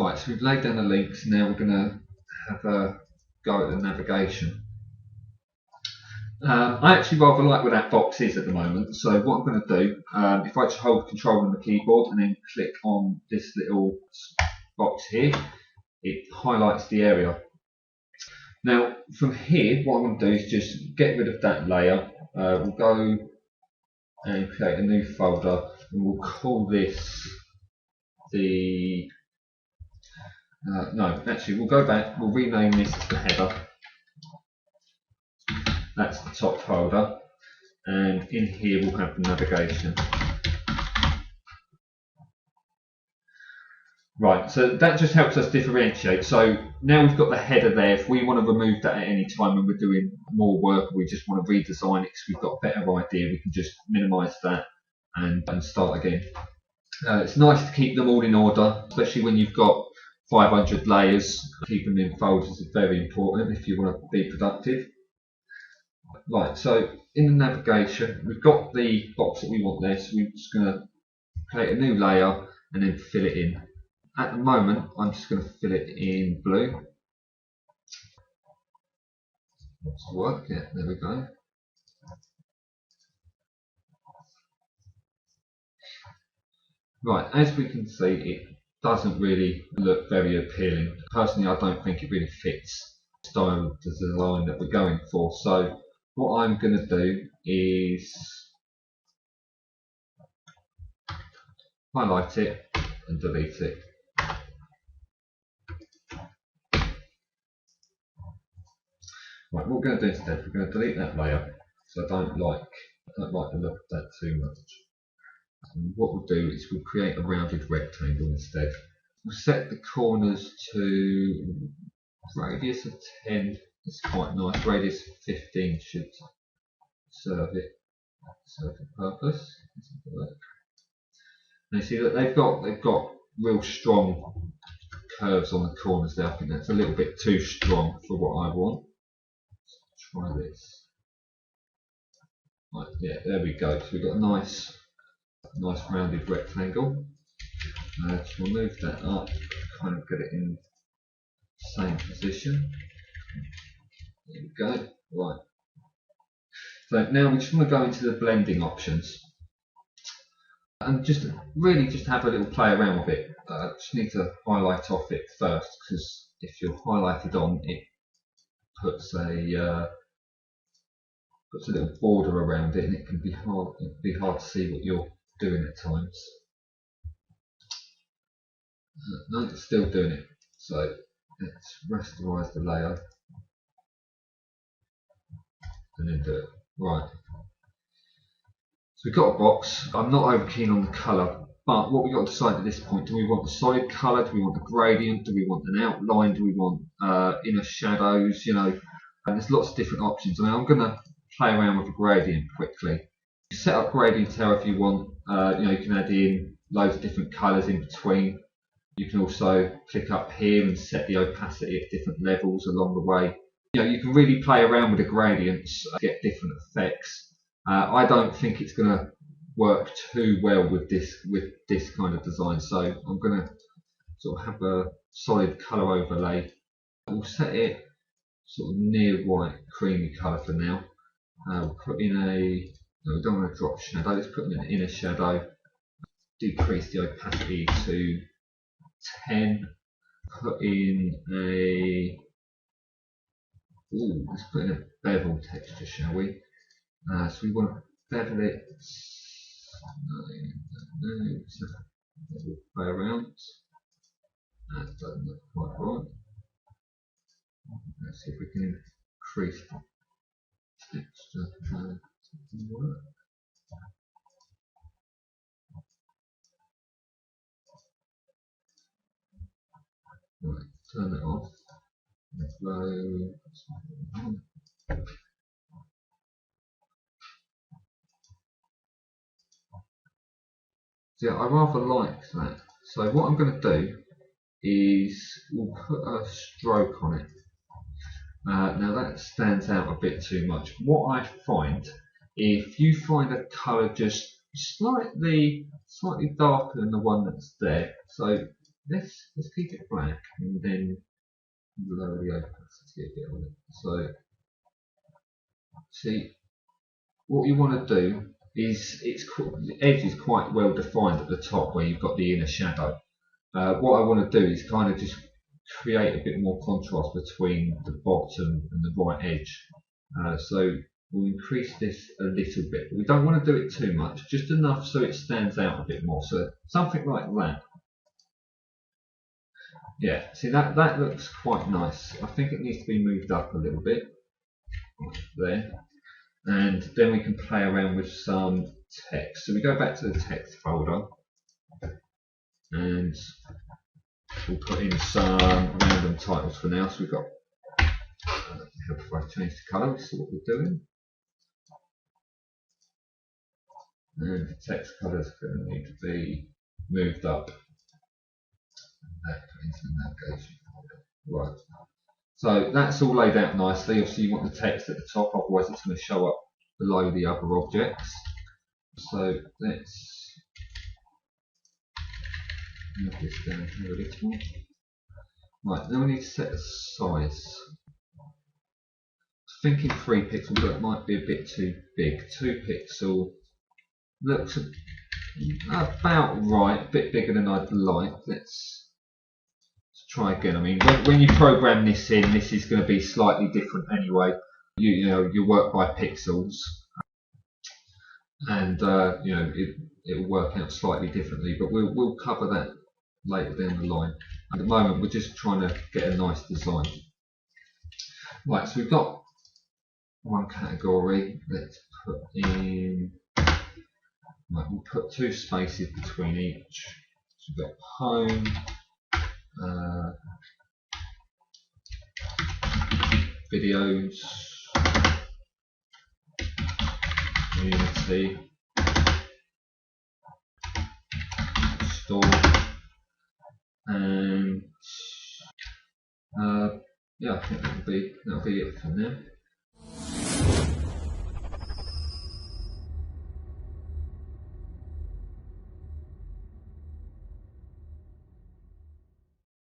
Right, so we've laid down the links, now we're going to have a go at the navigation. I actually rather like where that box is at the moment, so what I'm going to do, if I just hold control on the keyboard and then click on this little box here, it highlights the area. Now from here, what I'm going to do is just get rid of that layer. We'll go and create a new folder, and we'll call this the no, actually we'll go back, we'll rename this to the header. That's the top folder, and in here we'll have the navigation. Right, so that just helps us differentiate. So now we've got the header there. If we want to remove that at any time when we're doing more work, or we just want to redesign it because we've got a better idea, we can just minimise that and start again. It's nice to keep them all in order, especially when you've got 500 layers. Keeping them in folders is very important if you want to be productive. Right, so in the navigation, we've got the box that we want there, so we're just going to create a new layer and then fill it in. At the moment, I'm just going to fill it in blue. Let's work, yeah, there we go. Right, as we can see, it doesn't really look very appealing. Personally, I don't think it really fits the style of the design that we're going for. So what I'm going to do is highlight it and delete it. Right, what we're going to do instead, we're going to delete that layer, so I don't like the look of that too much. And what we'll do is we'll create a rounded rectangle instead. We'll set the corners to radius of 10. It's quite nice. Radius of 15 should serve the purpose. And you see that they've got real strong curves on the corners there. I think that's a little bit too strong for what I want. Let's try this. Right, yeah, there we go. So we've got a nice rounded rectangle. Just we'll move that up, kind of get it in the same position. There we go. Right. So now we just want to go into the blending options and just have a little play around with it. Just need to highlight off it first, because if you're highlighted on, it puts a little border around it, and it can be hard to see what you're doing at times. No, it's still doing it. So let's rasterize the layer and then do it. Right. So we've got a box. I'm not over keen on the colour, but what we've got to decide at this point, do we want the solid colour, do we want the gradient, do we want an outline, do we want inner shadows, you know, and there's lots of different options. I mean, I'm going to play around with a gradient quickly. You set up gradients however you want. You know, you can add in loads of different colours in between. You can also click up here and set the opacity at different levels along the way. You know, you can really play around with the gradients, get different effects. I don't think it's going to work too well with this kind of design, so I'm going to sort of have a solid colour overlay. We'll set it sort of near white, creamy colour for now. We'll put in no, we don't want to drop shadow, let's put in an inner shadow. Decrease the opacity to 10. Put in let's put in a bevel texture, shall we? So we want to bevel it. We'll play around. That doesn't look quite right. Let's see if we can increase the texture. Work. Right, turn it off. Flow. So yeah, I rather like that. So what I'm going to do is we'll put a stroke on it. Now that stands out a bit too much. What I find, if you find a colour just slightly darker than the one that's there, so let's keep it black and then lower the opacity a bit on it. So see, what you want to do is the edge is quite well defined at the top where you've got the inner shadow. What I want to do is kind of just create a bit more contrast between the bottom and the right edge. So we'll increase this a little bit. We don't want to do it too much, just enough so it stands out a bit more. So something like that. Yeah, see that looks quite nice. I think it needs to be moved up a little bit. There. And then we can play around with some text. So we go back to the text folder and we'll put in some random titles for now. So we've got, if I change the colour, we see what we're doing. And the text colour is going to need to be moved up into the navigation folder. Right. So that's all laid out nicely. Obviously you want the text at the top, otherwise it's going to show up below the other objects. So let's move this down here a little. Right, now we need to set the size. Thinking 3 pixels, but it might be a bit too big. 2 pixel looks about right, a bit bigger than I'd like. Let's try again. I mean, when you program this in, this is going to be slightly different anyway. You know, you work by pixels, and you know it will work out slightly differently. But we'll cover that later down the line. At the moment, we're just trying to get a nice design. Right, so we've got one category. Let's put in. Right, we'll put 2 spaces between each. So we've got home. Videos, community, store, and yeah, I think that'll be it for now.